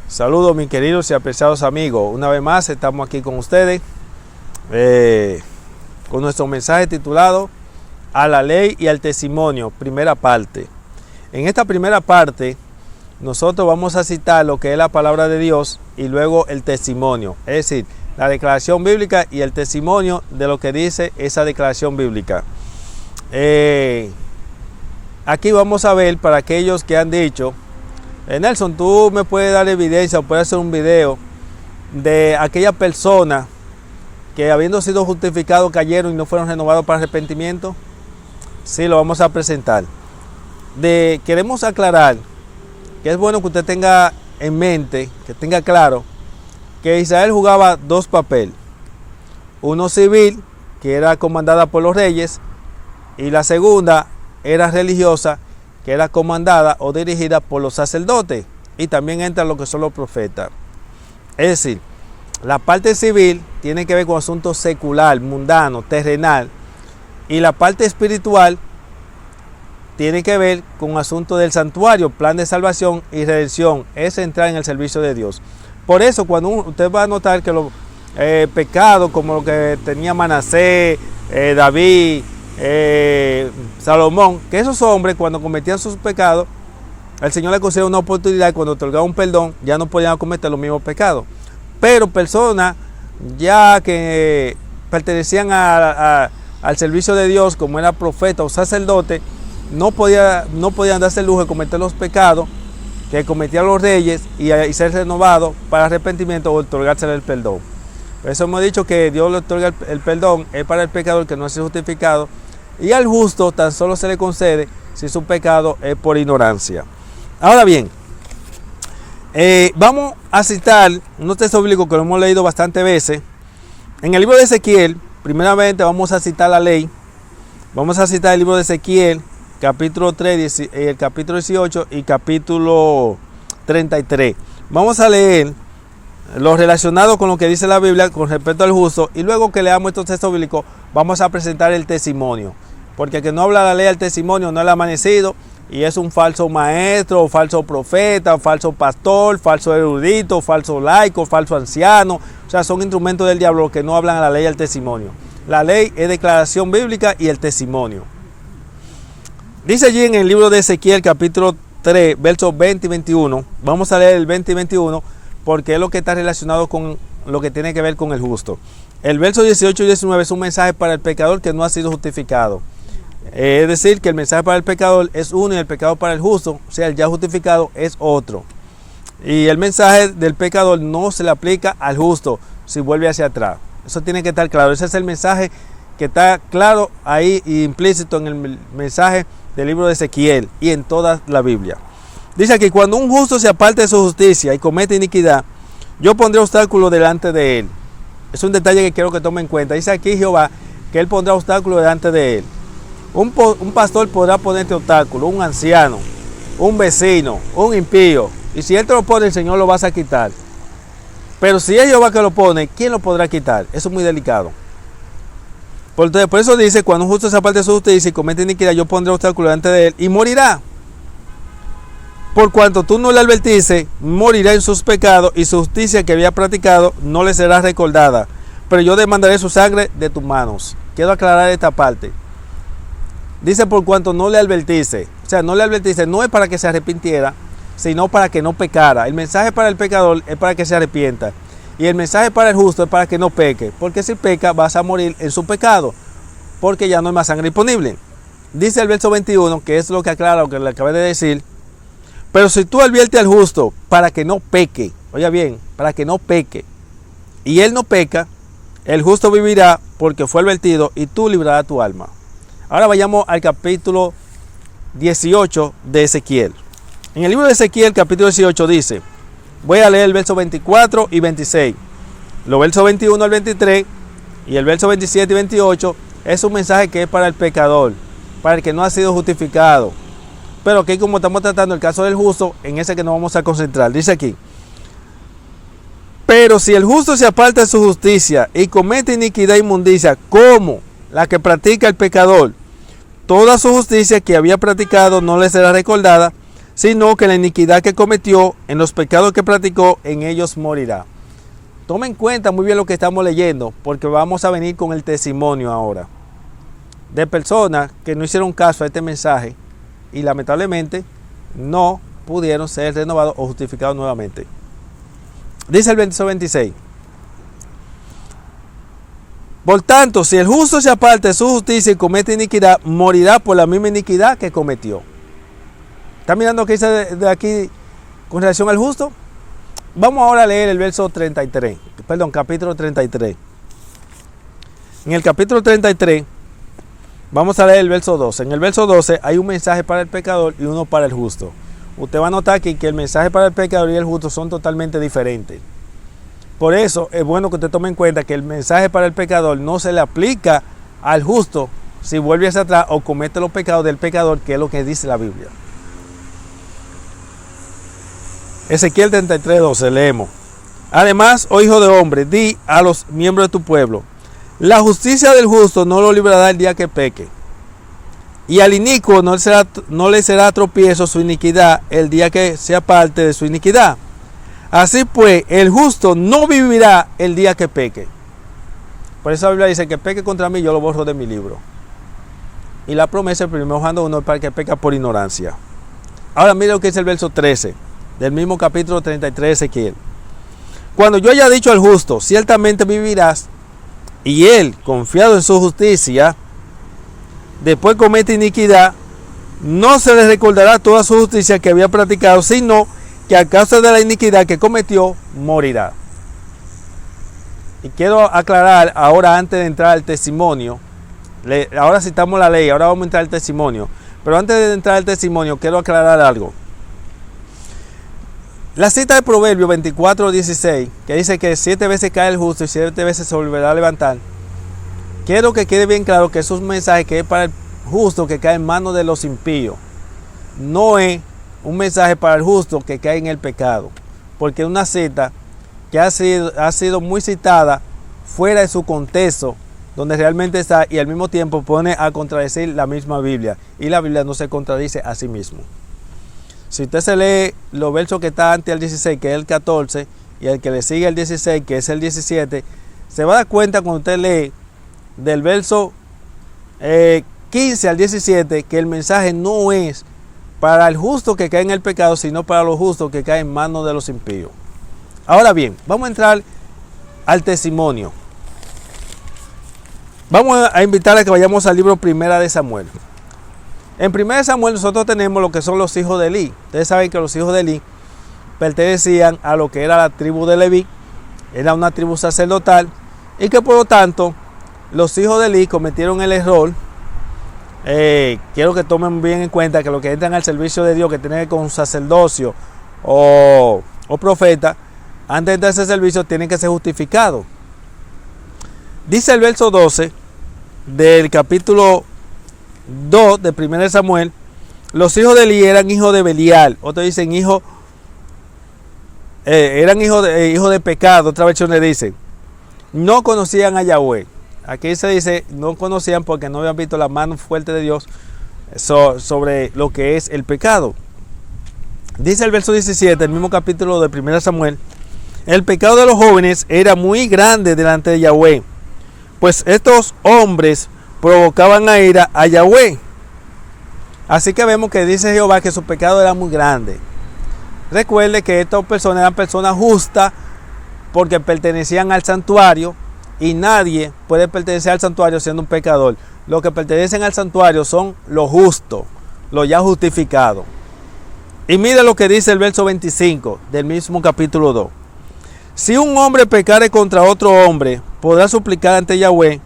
Saludos mis queridos y apreciados amigos. Una vez más estamos aquí con ustedes con nuestro mensaje titulado A la ley y al testimonio, primera parte. En esta primera parte nosotros vamos a citar lo que es la palabra de Dios y luego el testimonio, es decir, la declaración bíblica y el testimonio de lo que dice esa declaración bíblica. Aquí vamos a ver para aquellos que han dicho: Nelson, tú me puedes dar evidencia o puedes hacer un video de aquella persona que habiendo sido justificados cayeron y no fueron renovados para arrepentimiento. Sí, lo vamos a presentar. Queremos aclarar que es bueno que usted tenga en mente, que tenga claro que Israel jugaba dos papeles: uno civil, que era comandada por los reyes, y la segunda era religiosa, que era comandada o dirigida por los sacerdotes, y también entra lo que son los profetas. Es decir, la parte civil tiene que ver con asuntos secular, mundano, terrenal, y la parte espiritual tiene que ver con asuntos del santuario, plan de salvación y redención, es entrar en el servicio de Dios. Por eso cuando usted va a notar que los pecados como lo que tenía Manasés, David, Salomón, que esos hombres cuando cometían sus pecados, el Señor le concedió una oportunidad y cuando otorgaba un perdón ya no podían cometer los mismos pecados. Pero personas ya que pertenecían al servicio de Dios, como era profeta o sacerdote, no podían darse el lujo de cometer los pecados que cometían los reyes y ser renovados para arrepentimiento o otorgársele el perdón. Por eso hemos dicho que Dios le otorga el perdón es para el pecador que no ha sido justificado, y al justo tan solo se le concede si su pecado es por ignorancia. Ahora bien, vamos a citar unos textos bíblicos que lo hemos leído bastantes veces. En el libro de Ezequiel, primeramente vamos a citar la ley. Vamos a citar el libro de Ezequiel, capítulo 3, el capítulo 18 y capítulo 33. Vamos a leer lo relacionado con lo que dice la Biblia con respecto al justo, y luego que leamos estos textos bíblicos vamos a presentar el testimonio, porque el que no habla la ley al testimonio no es el amanecido y es un falso maestro, falso profeta, falso pastor, falso erudito, falso laico, falso anciano. O sea, son instrumentos del diablo que no hablan a la ley al testimonio. La ley es declaración bíblica y el testimonio. Dice allí en el libro de Ezequiel capítulo 3 versos 20 y 21, vamos a leer el 20 y 21 porque es lo que está relacionado con lo que tiene que ver con el justo. El verso 18 y 19 es un mensaje para el pecador que no ha sido justificado. Es decir, que el mensaje para el pecador es uno y el pecado para el justo, o sea, el ya justificado, es otro. Y el mensaje del pecador no se le aplica al justo si vuelve hacia atrás. Eso tiene que estar claro. Ese es el mensaje que está claro ahí y implícito en el mensaje del libro de Ezequiel y en toda la Biblia. Dice que cuando un justo se aparte de su justicia y comete iniquidad, yo pondré obstáculos delante de él. Es un detalle que quiero que tome en cuenta. Dice aquí Jehová que él pondrá obstáculos delante de él. Un pastor podrá ponerte obstáculos, un anciano, un vecino, un impío. Y si él te lo pone, el Señor lo vas a quitar. Pero si es Jehová que lo pone, ¿quién lo podrá quitar? Eso es muy delicado. Por eso dice, cuando un justo se aparte de su justicia y comete iniquidad, yo pondré obstáculos delante de él y morirá. Por cuanto tú no le advertiste, morirá en sus pecados, y su justicia que había practicado no le será recordada. Pero yo demandaré su sangre de tus manos. Quiero aclarar esta parte. Dice por cuanto no le advertiste. O sea, no le advertiste, no es para que se arrepintiera, sino para que no pecara. El mensaje para el pecador es para que se arrepienta. Y el mensaje para el justo es para que no peque. Porque si peca vas a morir en su pecado, porque ya no hay más sangre disponible. Dice el verso 21, que es lo que aclara lo que le acabé de decir. Pero si tú adviertes al justo para que no peque, oiga bien, para que no peque, y él no peca, el justo vivirá porque fue advertido y tú librarás tu alma. Ahora vayamos al capítulo 18 de Ezequiel. En el libro de Ezequiel, capítulo 18 dice, voy a leer el verso 24 y 26. Los versos 21 al 23 y el verso 27 y 28 es un mensaje que es para el pecador, para el que no ha sido justificado. Pero aquí, como estamos tratando el caso del justo, en ese que nos vamos a concentrar. Dice aquí: pero si el justo se aparta de su justicia y comete iniquidad e inmundicia como la que practica el pecador, toda su justicia que había practicado no le será recordada, sino que la iniquidad que cometió, en los pecados que practicó, en ellos morirá. Tomen en cuenta muy bien lo que estamos leyendo, porque vamos a venir con el testimonio ahora de personas que no hicieron caso a este mensaje y lamentablemente no pudieron ser renovados o justificados nuevamente. Dice el verso 26. Por tanto, si el justo se aparta de su justicia y comete iniquidad, morirá por la misma iniquidad que cometió. ¿Está mirando qué dice de aquí con relación al justo? Vamos ahora a leer el verso 33, capítulo 33. En el capítulo 33, vamos a leer el verso 12. En el verso 12 hay un mensaje para el pecador y uno para el justo. Usted va a notar aquí que el mensaje para el pecador y el justo son totalmente diferentes. Por eso es bueno que usted tome en cuenta que el mensaje para el pecador no se le aplica al justo si vuelve hacia atrás o comete los pecados del pecador, que es lo que dice la Biblia. Ezequiel 33, 12, leemos. Además, oh hijo de hombre, di a los miembros de tu pueblo: la justicia del justo no lo librará el día que peque, y al inicuo no le será tropiezo su iniquidad el día que sea parte de su iniquidad. Así pues, el justo no vivirá el día que peque. Por eso la Biblia dice: que peque contra mí, yo lo borro de mi libro. Y la promesa del 1 Juan 1 es para el que peca por ignorancia. Ahora mire lo que dice el verso 13 del mismo capítulo 33 de Ezequiel. Cuando yo haya dicho al justo: ciertamente vivirás, y él, confiado en su justicia, después comete iniquidad, no se le recordará toda su justicia que había practicado, sino que a causa de la iniquidad que cometió, morirá. Y quiero aclarar ahora, antes de entrar al testimonio, ahora citamos la ley, ahora vamos a entrar al testimonio, pero antes de entrar al testimonio quiero aclarar algo. La cita de Proverbios 24:16, que dice que 7 veces cae el justo y 7 veces se volverá a levantar, quiero que quede bien claro que eso es un mensaje que es para el justo que cae en manos de los impíos. No es un mensaje para el justo que cae en el pecado, porque es una cita que ha sido muy citada fuera de su contexto, donde realmente está, y al mismo tiempo pone a contradecir la misma Biblia, y la Biblia no se contradice a sí mismo. Si usted se lee los versos que está antes del 16, que es el 14, y el que le sigue el 16, que es el 17, se va a dar cuenta cuando usted lee del verso 15 al 17 que el mensaje no es para el justo que cae en el pecado, sino para los justos que caen en manos de los impíos. Ahora bien, vamos a entrar al testimonio. Vamos a invitar a que vayamos al libro Primera de Samuel. En Primera de Samuel nosotros tenemos lo que son los hijos de Elí. Ustedes saben que los hijos de Elí pertenecían a lo que era la tribu de Leví, era una tribu sacerdotal, y que por lo tanto los hijos de Elí cometieron el error. Quiero que tomen bien en cuenta que los que entran al servicio de Dios, que tienen que ver con un sacerdocio o profeta, antes de entrar a ese servicio tienen que ser justificados. Dice el verso 12 del capítulo 2 de 1 Samuel: los hijos de Elí eran hijos de Belial. Otros dicen eran hijos de pecado. Otra versión le dice: no conocían a Yahweh. Aquí se dice no conocían porque no habían visto la mano fuerte de Dios sobre lo que es el pecado. Dice el verso 17 del mismo capítulo de 1 Samuel: el pecado de los jóvenes era muy grande delante de Yahweh, pues estos hombres provocaban a ira a Yahweh. Así que vemos que dice Jehová que su pecado era muy grande. Recuerde que estas personas eran personas justas porque pertenecían al santuario, y nadie puede pertenecer al santuario siendo un pecador. Los que pertenecen al santuario son los justos, los ya justificados. Y mire lo que dice el verso 25 del mismo capítulo 2. Si un hombre pecare contra otro hombre, podrá suplicar ante Yahweh,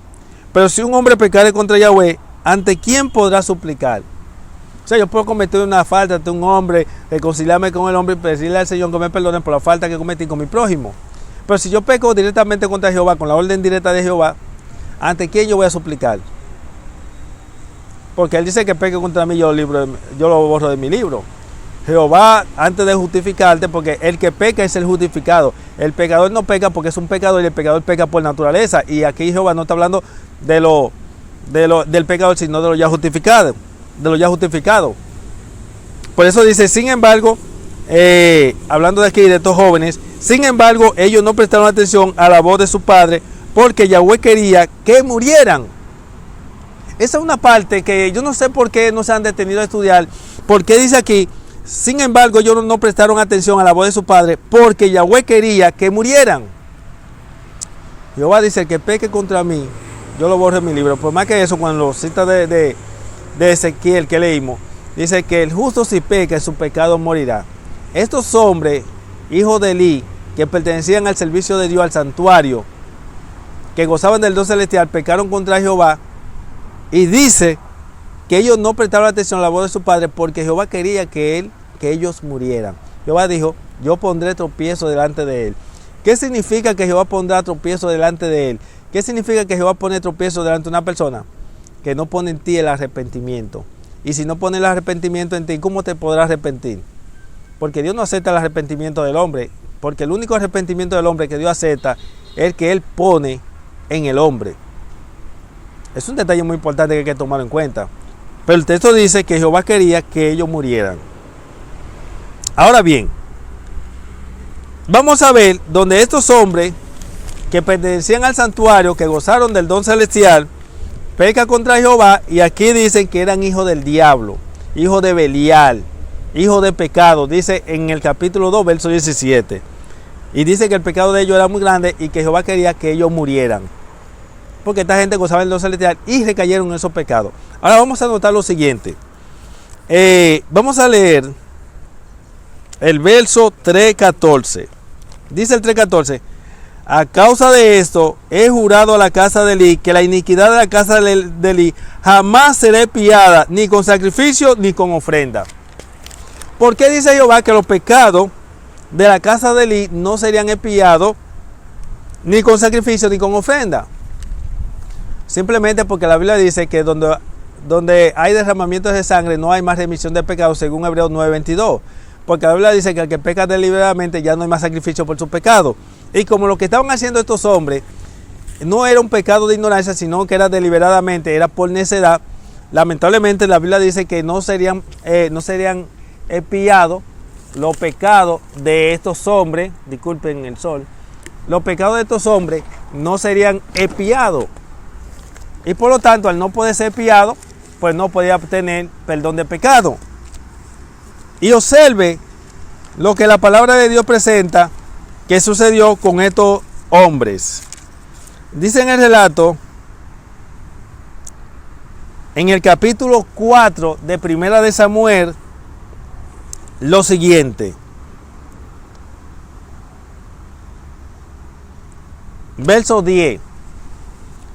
pero si un hombre pecare contra Yahweh, ¿ante quién podrá suplicar? O sea, yo puedo cometer una falta ante un hombre, reconciliarme con el hombre y pedirle al Señor que me perdone por la falta que cometí con mi prójimo. Pero si yo peco directamente contra Jehová, con la orden directa de Jehová, ¿ante quién yo voy a suplicar? Porque él dice que peque contra mí, yo lo borro de mi libro. Jehová, antes de justificarte, porque el que peca es el justificado. El pecador no peca porque es un pecador, y el pecador peca por naturaleza. Y aquí Jehová no está hablando del pecador, sino de lo ya justificado. Por eso dice, sin embargo, hablando de aquí de estos jóvenes, sin embargo, ellos no prestaron atención a la voz de su padre, porque Yahweh quería que murieran. Esa es una parte que yo no sé por qué no se han detenido a estudiar. Porque dice aquí, sin embargo, ellos no prestaron atención a la voz de su padre, porque Yahweh quería que murieran. Jehová dice, que peque contra mí, yo lo borro en mi libro. Por más que eso, cuando lo cita de Ezequiel que leímos, dice que el justo si peca, en su pecado morirá. Estos hombres, hijos de Elí, que pertenecían al servicio de Dios, al santuario, que gozaban del don celestial, pecaron contra Jehová. Y dice que ellos no prestaron atención a la voz de su padre, porque Jehová quería que ellos murieran. Jehová dijo, yo pondré tropiezo delante de él. ¿Qué significa que Jehová pondrá tropiezo delante de él? ¿Qué significa que Jehová pone tropiezo delante de una persona? Que no pone en ti el arrepentimiento. Y si no pone el arrepentimiento en ti, ¿cómo te podrás arrepentir? Porque Dios no acepta el arrepentimiento del hombre, porque el único arrepentimiento del hombre que Dios acepta es el que Él pone en el hombre. Es un detalle muy importante que hay que tomar en cuenta. Pero el texto dice que Jehová quería que ellos murieran. Ahora bien, vamos a ver donde estos hombres que pertenecían al santuario, que gozaron del don celestial, pecan contra Jehová, y aquí dicen que eran hijos del diablo, hijos de Belial, hijos de pecado, dice en el capítulo 2, verso 17. Y dice que el pecado de ellos era muy grande y que Jehová quería que ellos murieran. Porque esta gente gozaba del don celestial y recayeron en esos pecados. Ahora vamos a notar lo siguiente. Vamos a leer el verso 3.14. Dice el 3.14. A causa de esto he jurado a la casa de Elí que la iniquidad de la casa de Elí jamás será expiada, ni con sacrificio ni con ofrenda. ¿Por qué dice Jehová que los pecados de la casa de Elí no serían expiados ni con sacrificio ni con ofrenda? Simplemente porque la Biblia dice que donde hay derramamientos de sangre no hay más remisión de pecados, según Hebreos 9:22. Porque la Biblia dice que el que peca deliberadamente ya no hay más sacrificio por su pecado. Y como lo que estaban haciendo estos hombres no era un pecado de ignorancia, sino que era deliberadamente, era por necedad, lamentablemente la Biblia dice que no serían expiados los pecados de estos hombres. Disculpen el sol. Los pecados de estos hombres no serían expiados. Y por lo tanto, al no poder ser expiado, pues no podía obtener perdón de pecado. Y observe lo que la palabra de Dios presenta que sucedió con estos hombres. Dice en el relato, en el capítulo 4 de Primera de Samuel, lo siguiente. Verso 10.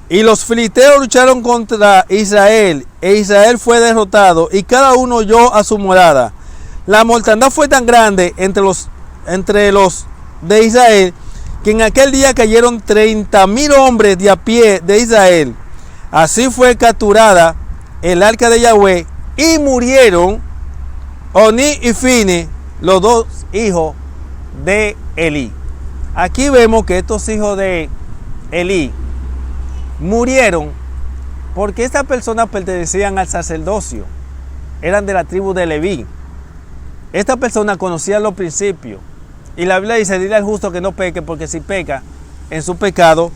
Y los filisteos lucharon contra Israel, e Israel fue derrotado, y cada uno huyó a su morada. La mortandad fue tan grande entre los de Israel, que en aquel día cayeron 30,000 hombres de a pie de Israel. Así fue capturada el arca de Yahweh, y murieron Oní y Fine, los dos hijos de Elí. Aquí vemos que estos hijos de Elí murieron porque estas personas pertenecían al sacerdocio, eran de la tribu de Leví. Estas personas conocían los principios, y la Biblia dice, dile al justo que no peque, porque si peca en su pecado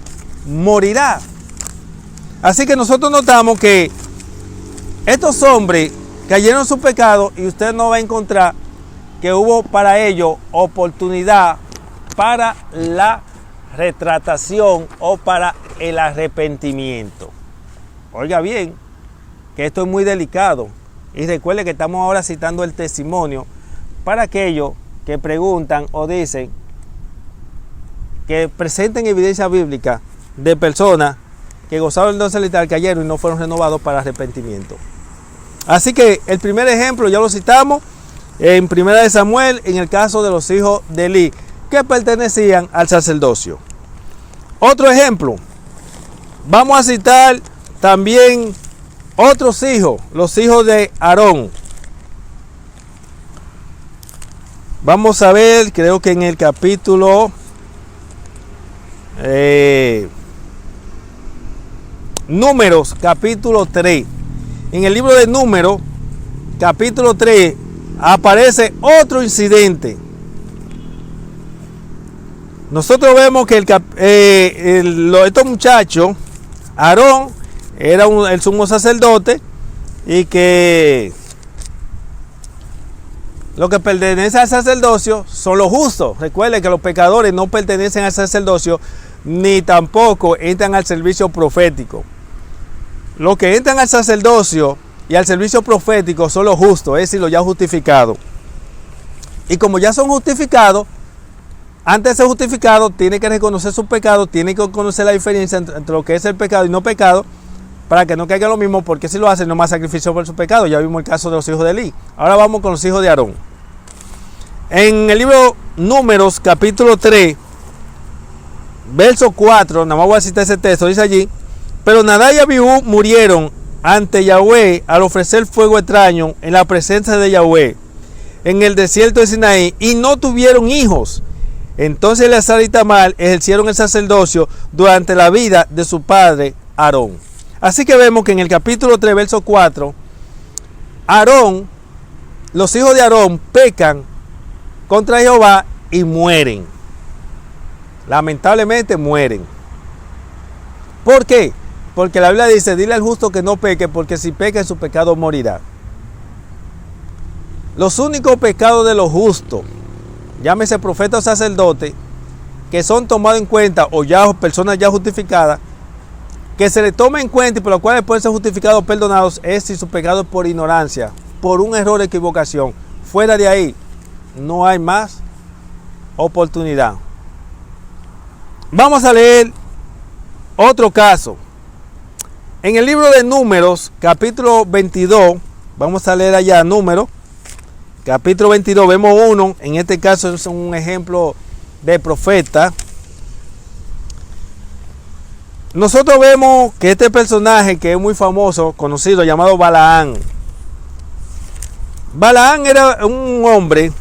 morirá. Así que nosotros notamos que estos hombres cayeron en su pecado, y usted no va a encontrar que hubo para ellos oportunidad para la retratación o para el arrepentimiento. Oiga bien, que esto es muy delicado, y recuerde que estamos ahora citando el testimonio para aquellos que preguntan o dicen, que presenten evidencia bíblica de personas que gozaron del don celestial, cayeron y no fueron renovados para arrepentimiento. Así que el primer ejemplo ya lo citamos en Primera de Samuel, en el caso de los hijos de Elí, que pertenecían al sacerdocio. Otro ejemplo, vamos a citar también otros hijos, los hijos de Aarón. Vamos a ver, creo que en el capítulo Números, capítulo 3. En el libro de Números, capítulo 3, aparece otro incidente. Nosotros vemos que estos muchachos, Aarón era el sumo sacerdote, y que lo que pertenece al sacerdocio son los justos. Recuerden que los pecadores no pertenecen al sacerdocio, ni tampoco entran al servicio profético. Los que entran al sacerdocio y al servicio profético son los justos, es decir, los ya justificados. Y como ya son justificados, antes de ser justificados, tienen que reconocer sus pecados, tienen que conocer la diferencia entre lo que es el pecado y no pecado, para que no caiga lo mismo, porque si lo hacen no más sacrificio por su pecado. Ya vimos el caso de los hijos de Elí. Ahora vamos con los hijos de Aarón. En el libro Números, capítulo 3, verso 4, nada más voy a citar ese texto, dice allí: pero Nadab y Abiú murieron ante Yahweh al ofrecer fuego extraño en la presencia de Yahweh en el desierto de Sinaí, y no tuvieron hijos. Entonces Eleazar y Itamar ejercieron el sacerdocio durante la vida de su padre Aarón. Así que vemos que en el capítulo 3, verso 4, los hijos de Aarón pecan contra Jehová y mueren. Lamentablemente mueren. ¿Por qué? Porque la Biblia dice: dile al justo que no peque, porque si peca en su pecado morirá. Los únicos pecados de los justos, llámese profeta o sacerdote, que son tomados en cuenta, o ya personas ya justificadas, que se le tome en cuenta y por lo cual pueden ser justificados o perdonados, es si su pecado es por ignorancia, por un error o equivocación. Fuera de ahí no hay más oportunidad. Vamos a leer otro caso. En el libro de Números, capítulo 22, vamos a leer allá Números, capítulo 22, vemos uno, en este caso es un ejemplo de profeta. Nosotros vemos que este personaje, que es muy famoso, conocido, llamado Balaán. Balaán era un hombre,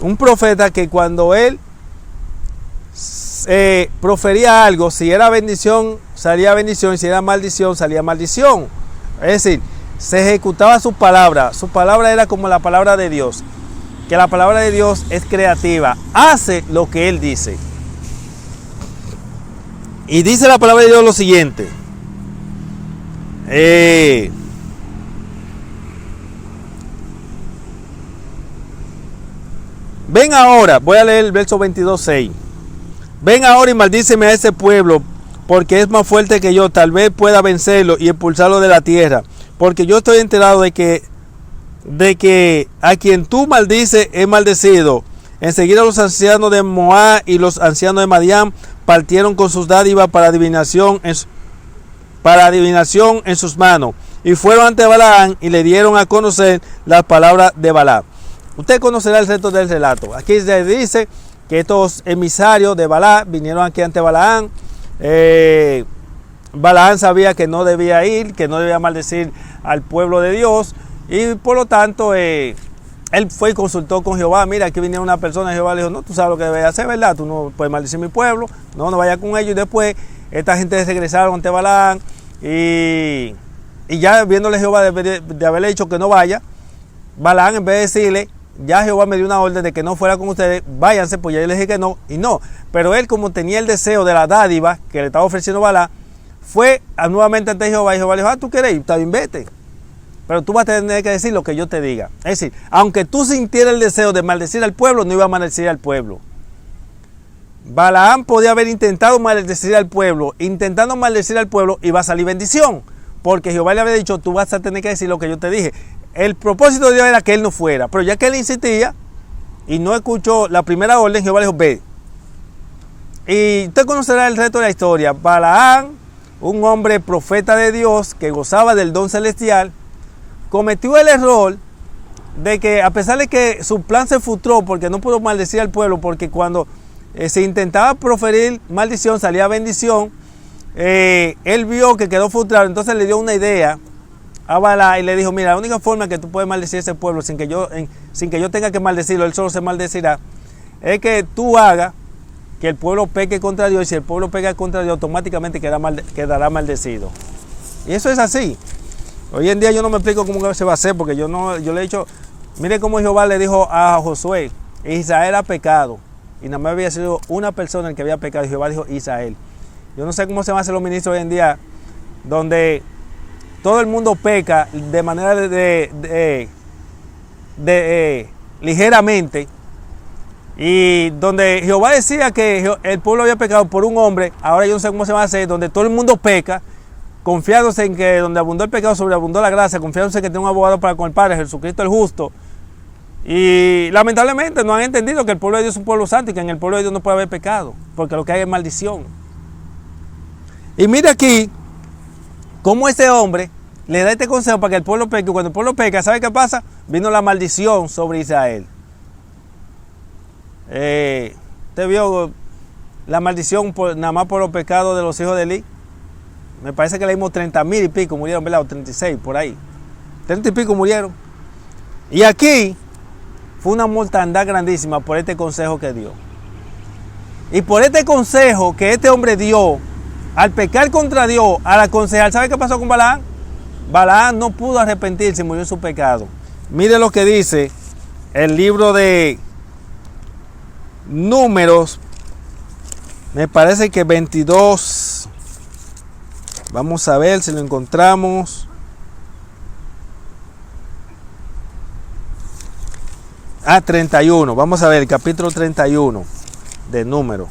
un profeta, que cuando él profería algo, si era bendición, salía bendición, y si era maldición, salía maldición. Es decir, se ejecutaba su palabra. Su palabra era como la palabra de Dios, que la palabra de Dios es creativa, hace lo que él dice. Y dice la palabra de Dios lo siguiente: ven ahora, voy a leer el verso 22:6. Ven ahora y maldíceme a ese pueblo, porque es más fuerte que yo, tal vez pueda vencerlo y expulsarlo de la tierra, porque yo estoy enterado de que a quien tú maldices es maldecido. Enseguida los ancianos de Moab y los ancianos de Madián partieron con sus dádivas para adivinación en sus manos, y fueron ante Balaán y le dieron a conocer las palabras de Balaam. Usted conocerá el resto del relato. Aquí se dice que estos emisarios de Balaam vinieron aquí ante Balaán. Balaam sabía que no debía ir, que no debía maldecir al pueblo de Dios, y por lo tanto él fue y consultó con Jehová. Mira, aquí vinieron una persona. Jehová le dijo: no, tú sabes lo que debes hacer, ¿verdad? Tú no puedes maldecir mi pueblo, no vayas con ellos. Y después esta gente regresaron ante Balaam, y ya viéndole Jehová de haberle dicho que no vaya, Balaam, en vez de decirle: ya Jehová me dio una orden de que no fuera con ustedes, váyanse, pues ya yo le dije que no, y no. Pero él, como tenía el deseo de la dádiva que le estaba ofreciendo Balaam, fue nuevamente ante Jehová, y Jehová le dijo: tú quieres ir, está bien, vete, pero tú vas a tener que decir lo que yo te diga. Es decir, aunque tú sintieras el deseo de maldecir al pueblo, no iba a maldecir al pueblo. Balaam podía haber intentado maldecir al pueblo. Intentando maldecir al pueblo iba a salir bendición, porque Jehová le había dicho: tú vas a tener que decir lo que yo te dije. El propósito de Dios era que él no fuera, pero ya que él insistía y no escuchó la primera orden, Jehová le dijo: ve. Y usted conocerá el resto de la historia. Balaam, un hombre profeta de Dios que gozaba del don celestial, cometió el error de que, a pesar de que su plan se frustró porque no pudo maldecir al pueblo, porque cuando se intentaba proferir maldición salía bendición, él vio que quedó frustrado. Entonces le dio una idea a Balaam y le dijo: mira, la única forma que tú puedes maldecir a ese pueblo sin que yo tenga que maldecirlo, él solo se maldecirá, es que tú hagas que el pueblo peque contra Dios, y si el pueblo peca contra Dios, automáticamente quedará maldecido. Y eso es así. Hoy en día yo no me explico cómo se va a hacer, porque yo le he dicho, Mire cómo Jehová le dijo a Josué, Israel ha pecado. Y nada más había sido una persona el que había pecado. Y Jehová dijo Israel. Yo no sé cómo se van a hacer los ministros hoy en día, donde todo el mundo peca de manera ligeramente. Y donde Jehová decía que el pueblo había pecado por un hombre, ahora yo no sé cómo se va a hacer, donde todo el mundo peca, confiándose en que donde abundó el pecado, sobreabundó la gracia, confiándose en que tiene un abogado para con el Padre, Jesucristo el justo. Y lamentablemente no han entendido que el pueblo de Dios es un pueblo santo y que en el pueblo de Dios no puede haber pecado, porque lo que hay es maldición. Y mira aquí cómo este hombre le da este consejo para que el pueblo peque. Y cuando el pueblo peca, ¿sabe qué pasa? Vino la maldición sobre Israel. Usted vio la maldición nada más por los pecados de los hijos de Eli. Me parece que leímos 30,000 y pico murieron, ¿verdad? O 36, por ahí. 30 y pico murieron. Y aquí fue una mortandad grandísima por este consejo que dio. Y por este consejo que este hombre dio, al pecar contra Dios, al aconsejar, ¿sabe qué pasó con Balaam? Balaam no pudo arrepentirse y murió en su pecado. Mire lo que dice el libro de Números, me parece que 22. Vamos a ver si lo encontramos. 31. Vamos a ver el capítulo 31 de Números.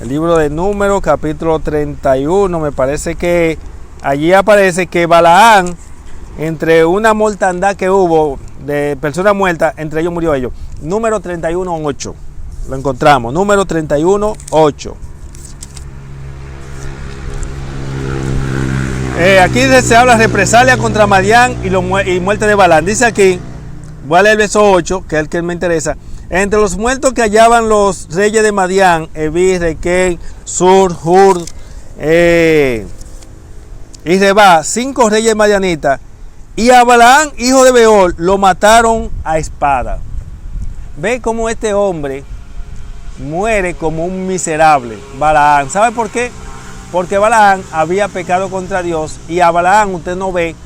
El libro de Números, capítulo 31. Me parece que allí aparece que Balaam, entre una mortandad que hubo de personas muertas, entre ellos murió ellos. Número 31:8. Lo encontramos. Número 31:8. Aquí se habla de represalia contra Madián y muerte de Balaam. Dice aquí, voy a leer el verso 8, que es el que me interesa. Entre los muertos que hallaban los reyes de Madián, Evi, Requel, Sur, Hur y Reba, 5 reyes madianitas, y a Balaam, hijo de Beor, lo mataron a espada. Ve cómo este hombre muere como un miserable. Balaam, ¿sabe por qué? Porque Balaam había pecado contra Dios, y a Balaam usted no ve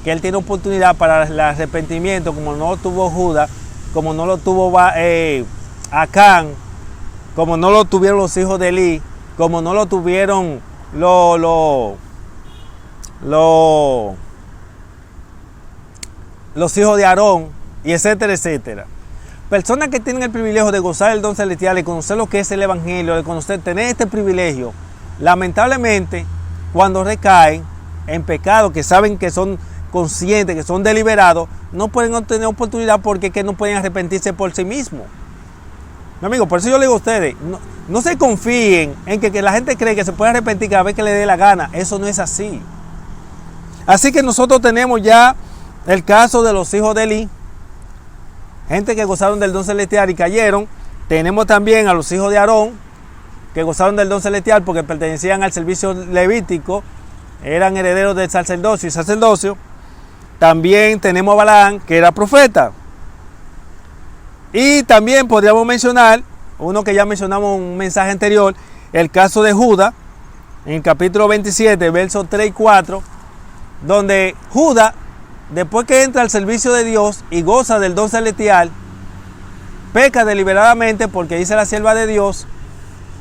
que él tiene oportunidad para el arrepentimiento, como no lo tuvo Judá, como no lo tuvo Acán, como no lo tuvieron los hijos de Eli, como no lo tuvieron los hijos de Aarón, y etcétera, etcétera. Personas que tienen el privilegio de gozar del don celestial, de conocer lo que es el evangelio, de conocer, tener este privilegio, lamentablemente, cuando recaen en pecado, que saben que son conscientes, que son deliberados, no pueden obtener oportunidad porque que no pueden arrepentirse por sí mismos. Mi amigo, por eso yo le digo a ustedes, no se confíen en que la gente cree que se puede arrepentir cada vez que le dé la gana. Eso no es así. Así que nosotros tenemos ya el caso de los hijos de Eli, gente que gozaron del don celestial y cayeron. Tenemos también a los hijos de Aarón, que gozaron del don celestial porque pertenecían al servicio levítico, eran herederos del sacerdocio y sacerdocio. También tenemos a Balaam, que era profeta. Y también podríamos mencionar, uno que ya mencionamos en un mensaje anterior, el caso de Judá, en el capítulo 27, versos 3 y 4, donde Judá, después que entra al servicio de Dios y goza del don celestial, peca deliberadamente porque dice la sierva de Dios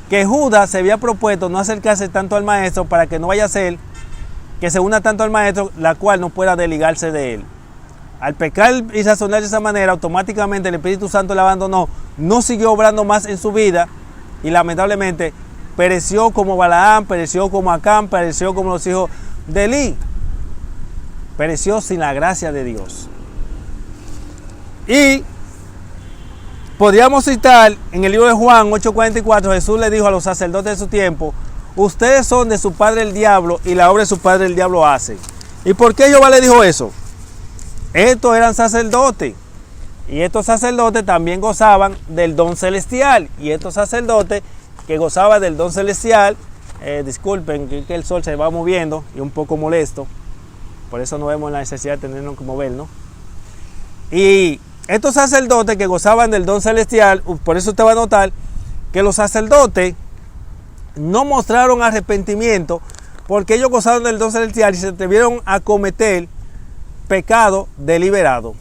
que Judá se había propuesto no acercarse tanto al maestro para que no vaya a ser que se una tanto al maestro, la cual no pueda desligarse de él. Al pecar y razonar de esa manera, automáticamente el Espíritu Santo le abandonó, no siguió obrando más en su vida y lamentablemente pereció como Balaam, pereció como Acán, pereció como los hijos de Eli. Pereció sin la gracia de Dios. Y podríamos citar en el libro de Juan 8:44, Jesús le dijo a los sacerdotes de su tiempo: ustedes son de su padre el diablo y la obra de su padre el diablo hace. ¿Y por qué Jehová le dijo eso? Estos eran sacerdotes y estos sacerdotes también gozaban del don celestial, y estos sacerdotes que gozaban del don celestial, disculpen que el sol se va moviendo y un poco molesto, por eso no vemos la necesidad de tenernos que mover, ¿no? Y estos sacerdotes que gozaban del don celestial, por eso usted va a notar que los sacerdotes no mostraron arrepentimiento porque ellos gozaron del don celestial y se atrevieron a cometer pecado deliberado.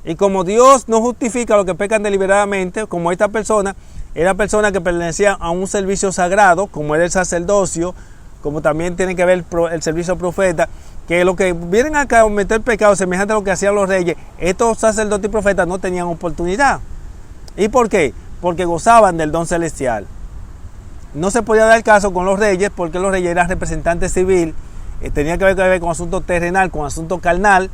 Y como Dios no justifica a los que pecan deliberadamente, como esta persona, era persona que pertenecía a un servicio sagrado, como era el sacerdocio, como también tiene que ver el servicio profeta, que los que vienen a cometer pecado semejante a lo que hacían los reyes, estos sacerdotes y profetas no tenían oportunidad. ¿Y por qué? Porque gozaban del don celestial. No se podía dar caso con los reyes, porque los reyes eran representantes civiles, tenía que ver con asunto terrenal, con asunto carnal,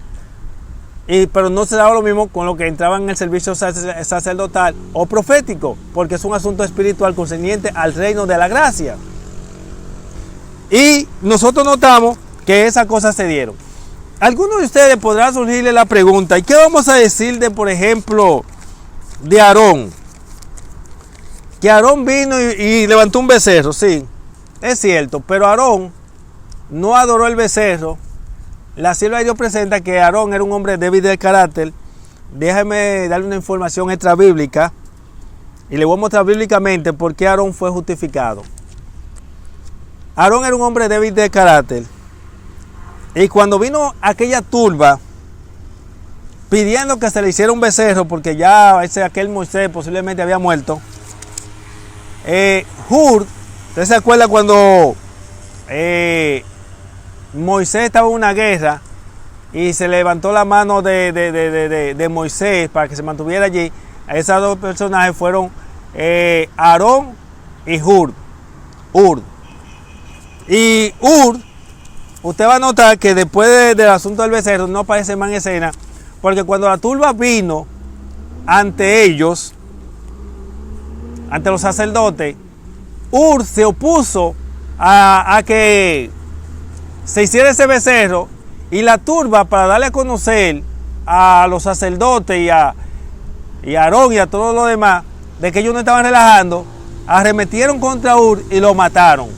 pero no se daba lo mismo con lo que entraban en el servicio sacerdotal o profético, porque es un asunto espiritual concerniente al reino de la gracia. Y nosotros notamos que esas cosas se dieron. Algunos de ustedes podrán surgirle la pregunta, ¿y qué vamos a decir de, por ejemplo, de Aarón? Que Aarón vino y levantó un becerro, sí, es cierto, pero Aarón no adoró el becerro. La sierva de Dios presenta que Aarón era un hombre débil de carácter. Déjeme darle una información extra bíblica y le voy a mostrar bíblicamente por qué Aarón fue justificado. Aarón era un hombre débil de carácter. Y cuando vino aquella turba pidiendo que se le hiciera un becerro, porque ya aquel Moisés posiblemente había muerto, Hur, ¿usted se acuerda cuando Moisés estaba en una guerra y se levantó la mano de Moisés para que se mantuviera allí? Esos dos personajes fueron Aarón y Hur. Y Hur, usted va a notar que después del asunto del becerro no aparece más en escena, porque cuando la turba vino ante ellos, ante los sacerdotes, Hur se opuso a que se hiciera ese becerro, y la turba, para darle a conocer a los sacerdotes y a Aarón y a todos los demás de que ellos no estaban relajando, arremetieron contra Hur y lo mataron.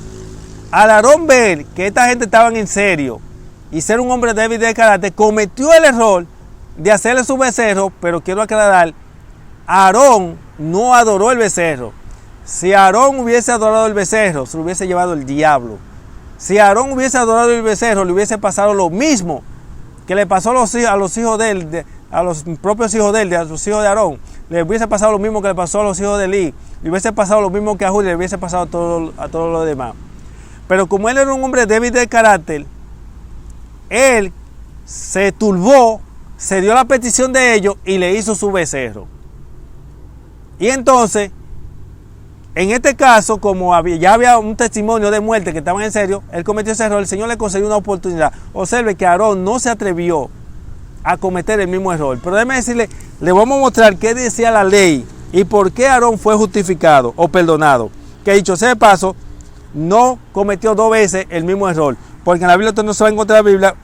Al Aarón ver que esta gente estaban en serio y ser un hombre débil de carácter, cometió el error de hacerle su becerro, pero quiero aclarar, Aarón no adoró el becerro. Si Aarón hubiese adorado el becerro, se lo hubiese llevado el diablo. Si Aarón hubiese adorado el becerro, le hubiese pasado lo mismo que le pasó a los hijos de él, a los propios hijos de él, a los hijos de Aarón. Le hubiese pasado lo mismo que le pasó a los hijos de Elí. Le hubiese pasado lo mismo que a Hur, le hubiese pasado a todos los demás. Pero como él era un hombre débil de carácter, él se turbó, se dio la petición de ellos y le hizo su becerro. Y entonces, en este caso, como ya había un testimonio de muerte que estaban en serio, él cometió ese error, el Señor le concedió una oportunidad. Observe que Aarón no se atrevió a cometer el mismo error. Pero déjeme decirle, le vamos a mostrar qué decía la ley y por qué Aarón fue justificado o perdonado. Que dicho sea de paso, no cometió dos veces el mismo error. Porque en la Biblia usted no se va a encontrar en la Biblia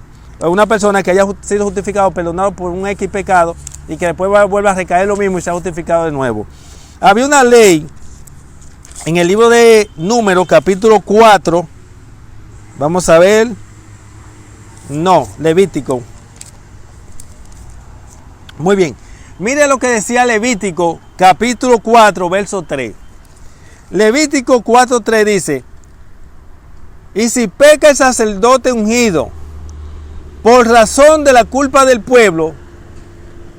una persona que haya sido justificado, perdonado por un X pecado y que después vuelva a recaer lo mismo y sea justificado de nuevo. Había una ley en el libro de Números, capítulo 4, vamos a ver, no, Levítico. Muy bien, mire lo que decía Levítico, capítulo 4, verso 3. Levítico 4:3 dice: y si peca el sacerdote ungido por razón de la culpa del pueblo,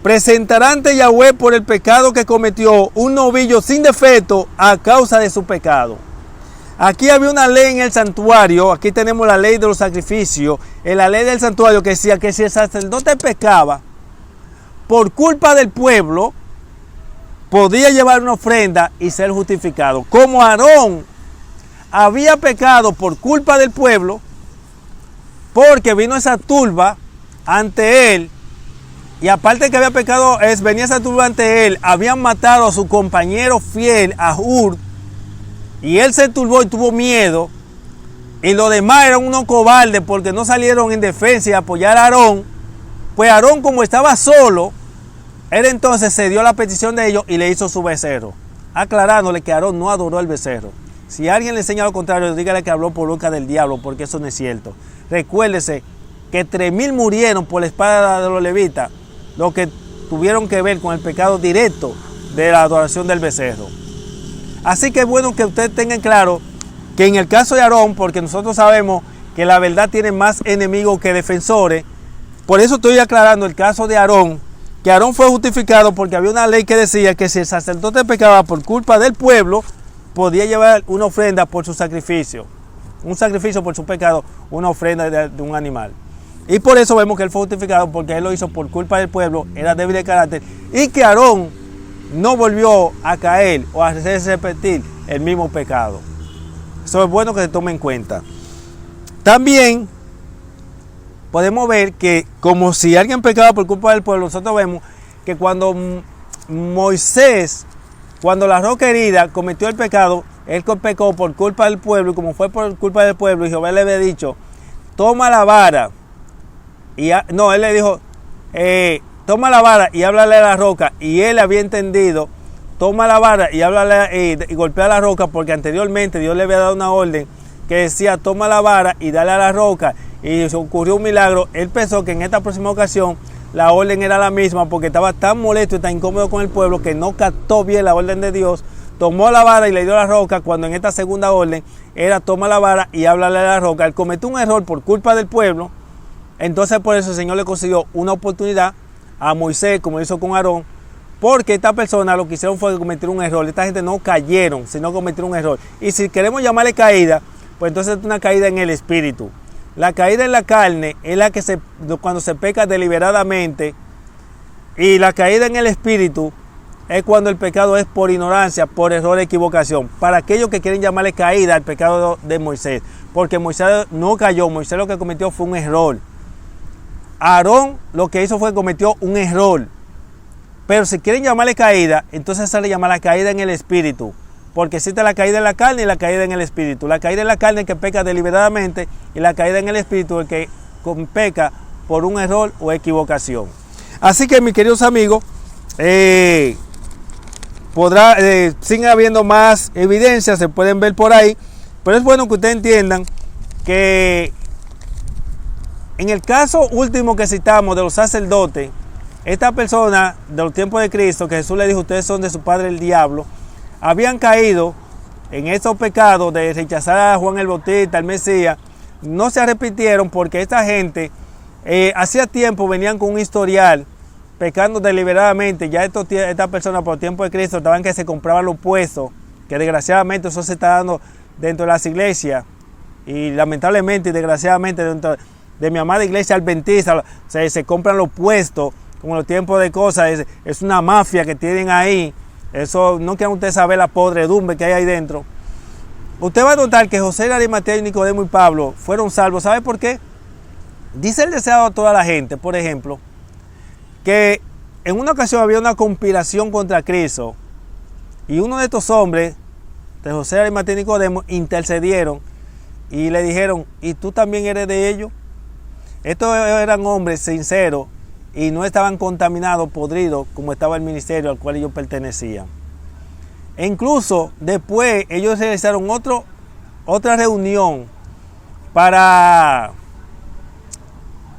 presentará ante Yahweh por el pecado que cometió un novillo sin defecto a causa de su pecado. Aquí había una ley en el santuario, aquí tenemos la ley de los sacrificios, en la ley del santuario que decía que si el sacerdote pecaba por culpa del pueblo, podía llevar una ofrenda y ser justificado. Como Aarón había pecado por culpa del pueblo, porque vino esa turba ante él, y aparte que había pecado, venía esa turba ante él, habían matado a su compañero fiel, a Hur, y él se turbó y tuvo miedo, y los demás eran unos cobardes porque no salieron en defensa y a apoyar a Aarón. Pues Aarón, como estaba solo, él entonces se dio la petición de ellos y le hizo su becerro, aclarándole que Aarón no adoró el becerro. Si alguien le enseña lo contrario, dígale que habló por boca del diablo, porque eso no es cierto. Recuérdese que 3,000 murieron por la espada de los levitas, los que tuvieron que ver con el pecado directo de la adoración del becerro. Así que es bueno que ustedes tengan claro que en el caso de Aarón, porque nosotros sabemos que la verdad tiene más enemigos que defensores, Por eso estoy aclarando el caso de Aarón, que Aarón fue justificado porque había una ley que decía que si el sacerdote pecaba por culpa del pueblo, podía llevar una ofrenda por su sacrificio. Un sacrificio por su pecado, una ofrenda de un animal. Y por eso vemos que él fue justificado porque él lo hizo por culpa del pueblo, era débil de carácter, y que Aarón no volvió a caer o a hacerse repetir el mismo pecado. Eso es bueno que se tome en cuenta. También podemos ver que como si alguien pecaba por culpa del pueblo, nosotros vemos que cuando Moisés, cuando la roca herida cometió el pecado, él pecó por culpa del pueblo, y como fue por culpa del pueblo, y Jehová le había dicho, toma la vara, él le dijo, toma la vara y háblale a la roca, y él había entendido, toma la vara y háblale y golpea a la roca, porque anteriormente Dios le había dado una orden que decía, toma la vara y dale a la roca, y se ocurrió un milagro. Él pensó que en esta próxima ocasión la orden era la misma, porque estaba tan molesto y tan incómodo con el pueblo que no captó bien la orden de Dios. Tomó la vara y le dio a la roca, cuando en esta segunda orden era toma la vara y háblale a la roca. Él cometió un error por culpa del pueblo. Entonces por eso el Señor le concedió una oportunidad a Moisés, como hizo con Aarón, porque esta persona lo que hicieron fue cometer un error. Esta gente no cayeron, sino cometieron un error. Y si queremos llamarle caída, pues entonces es una caída en el espíritu. La caída en la carne es la que cuando se peca deliberadamente, y la caída en el espíritu es cuando el pecado es por ignorancia, por error, equivocación. Para aquellos que quieren llamarle caída al pecado de Moisés, porque Moisés no cayó, Moisés lo que cometió fue un error. Aarón lo que hizo fue cometió un error. Pero si quieren llamarle caída, entonces se le llama la caída en el espíritu, porque existe la caída en la carne y la caída en el espíritu. La caída en la carne es el que peca deliberadamente, y la caída en el espíritu es el que peca por un error o equivocación. Así que, mis queridos amigos, siguen habiendo más evidencias, se pueden ver por ahí, pero es bueno que ustedes entiendan que en el caso último que citamos de los sacerdotes, esta persona de los tiempos de Cristo, que Jesús le dijo, ustedes son de su padre el diablo, habían caído en esos pecados de rechazar a Juan el Bautista, el Mesías. No se arrepintieron porque esta gente hacía tiempo venían con un historial pecando deliberadamente. Ya estas personas por el tiempo de Cristo estaban que se compraban los puestos, que desgraciadamente eso se está dando dentro de las iglesias, y lamentablemente y desgraciadamente dentro de mi amada iglesia adventista se compran los puestos como los tiempos de cosas. Es una mafia que tienen ahí. Eso no quieren ustedes saber la podredumbre que hay ahí dentro. Usted va a notar que José de Arimatea, Nicodemo y Pablo fueron salvos. ¿Sabe por qué? Dice el deseado a toda la gente, por ejemplo, que en una ocasión había una conspiración contra Cristo, y uno de estos hombres, de José de Arimatea y Nicodemo, intercedieron y le dijeron, ¿y tú también eres de ellos? Estos eran hombres sinceros y no estaban contaminados, podridos, como estaba el ministerio al cual ellos pertenecían. E incluso después ellos realizaron otra reunión para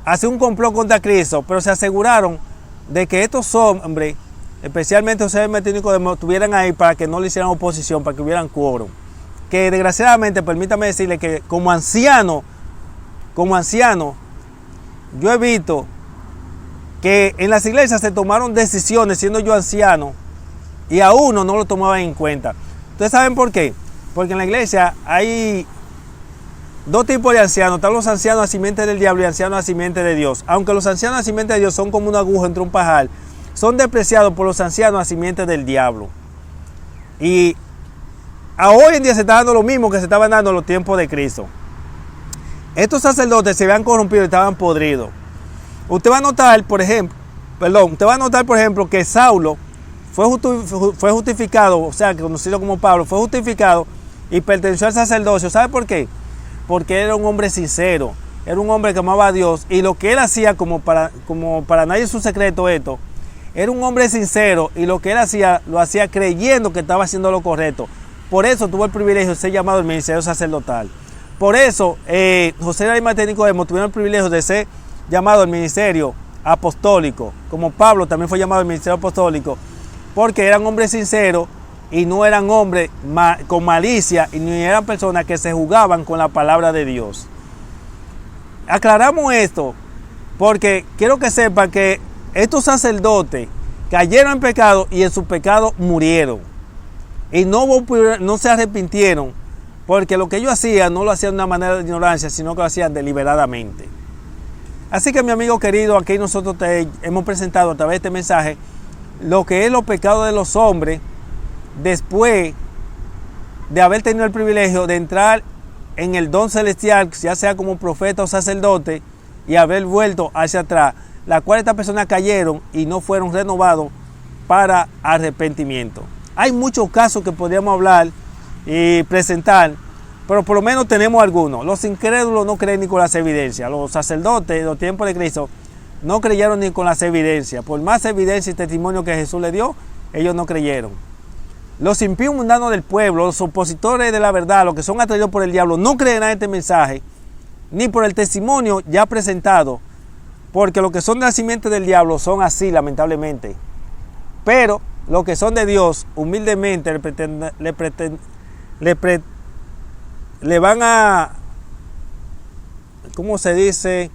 hacer un complot contra Cristo, pero se aseguraron de que estos hombres, especialmente José de Arimatea y Nicodemo, estuvieran ahí para que no le hicieran oposición, para que hubieran quórum. Que desgraciadamente, permítame decirle que como anciano, yo he visto que en las iglesias se tomaron decisiones siendo yo anciano y a uno no lo tomaban en cuenta. ¿Ustedes saben por qué? Porque en la iglesia hay dos tipos de ancianos. Están los ancianos a simiente del diablo y ancianos a simiente de Dios. Aunque los ancianos a simiente de Dios son como una aguja entre un pajar, son despreciados por los ancianos a simiente del diablo. Y hoy en día se está dando lo mismo que se estaban dando en los tiempos de Cristo. Estos sacerdotes se habían corrompido y estaban podridos. Usted va a notar, por ejemplo, que Saulo fue justificado, o sea, conocido como Pablo, fue justificado y perteneció al sacerdocio. ¿Sabe por qué? Porque era un hombre sincero, era un hombre que amaba a Dios, y lo que él hacía, como para nadie es un secreto esto, era un hombre sincero, y lo que él hacía, lo hacía creyendo que estaba haciendo lo correcto. Por eso tuvo el privilegio de ser llamado el ministerio sacerdotal. Por eso José de Arimatea y Nicodemo tuvieron el privilegio de ser llamado el ministerio apostólico, como Pablo también fue llamado el ministerio apostólico, porque eran hombres sinceros y no eran hombres con malicia, y ni eran personas que se jugaban con la palabra de Dios. Aclaramos esto Porque quiero que sepan que estos sacerdotes cayeron en pecado y en su pecado murieron. Y no se arrepintieron, porque lo que ellos hacían no lo hacían de una manera de ignorancia, sino que lo hacían deliberadamente. Así que, mi amigo querido, aquí nosotros te hemos presentado a través de este mensaje lo que es los pecados de los hombres después de haber tenido el privilegio de entrar en el don celestial, ya sea como profeta o sacerdote, y haber vuelto hacia atrás, la cual estas personas cayeron y no fueron renovados para arrepentimiento. Hay muchos casos que podríamos hablar y presentar, pero por lo menos tenemos algunos. Los incrédulos no creen ni con las evidencias. Los sacerdotes de los tiempos de Cristo no creyeron ni con las evidencias. Por más evidencia y testimonio que Jesús le dio, ellos no creyeron. Los impíos mundanos del pueblo, los opositores de la verdad, los que son atraídos por el diablo, no creen en este mensaje, ni por el testimonio ya presentado, porque los que son de la simiente del diablo son así, lamentablemente. Pero los que son de Dios, humildemente le van a, ¿cómo se dice?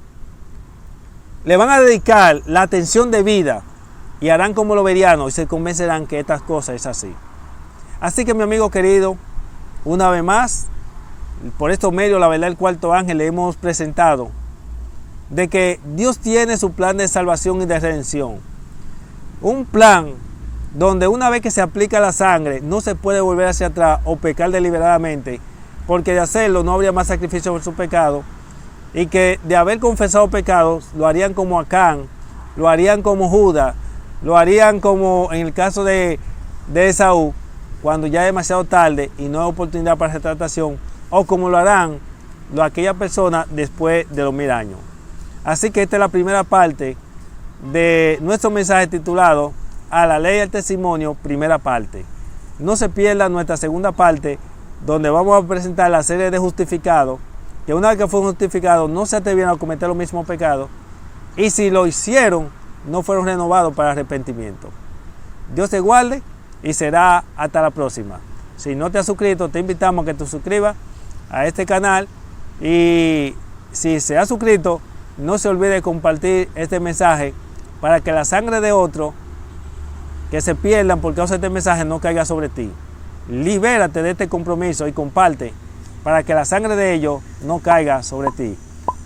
Le van a dedicar la atención de vida y harán como los verianos y se convencerán que estas cosas es así. Así que, mi amigo querido, una vez más, por estos medios, la verdad, el cuarto ángel, le hemos presentado de que Dios tiene su plan de salvación y de redención. Un plan donde una vez que se aplica la sangre no se puede volver hacia atrás o pecar deliberadamente, porque de hacerlo no habría más sacrificio por su pecado, y que de haber confesado pecados lo harían como Acán, lo harían como Judas, lo harían como en el caso de Esaú, cuando ya es demasiado tarde y no hay oportunidad para retractación, o como lo harán aquellas personas después de los 1000 años. Así que esta es la primera parte de nuestro mensaje titulado A la ley y al testimonio, primera parte. No se pierda nuestra segunda parte, donde vamos a presentar la serie de justificados, que una vez que fueron justificados no se atrevieron a cometer los mismos pecados, y si lo hicieron no fueron renovados para arrepentimiento. Dios te guarde y será hasta la próxima. Si no te has suscrito, te invitamos a que te suscribas a este canal, y si se ha suscrito, no se olvide de compartir este mensaje para que la sangre de otros que se pierdan por causa de este mensaje no caiga sobre ti. Libérate de este compromiso y comparte para que la sangre de ellos no caiga sobre ti.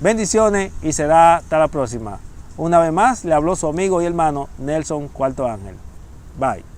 Bendiciones y será hasta la próxima. Una vez más, le habló su amigo y hermano Nelson Cuarto Ángel. Bye.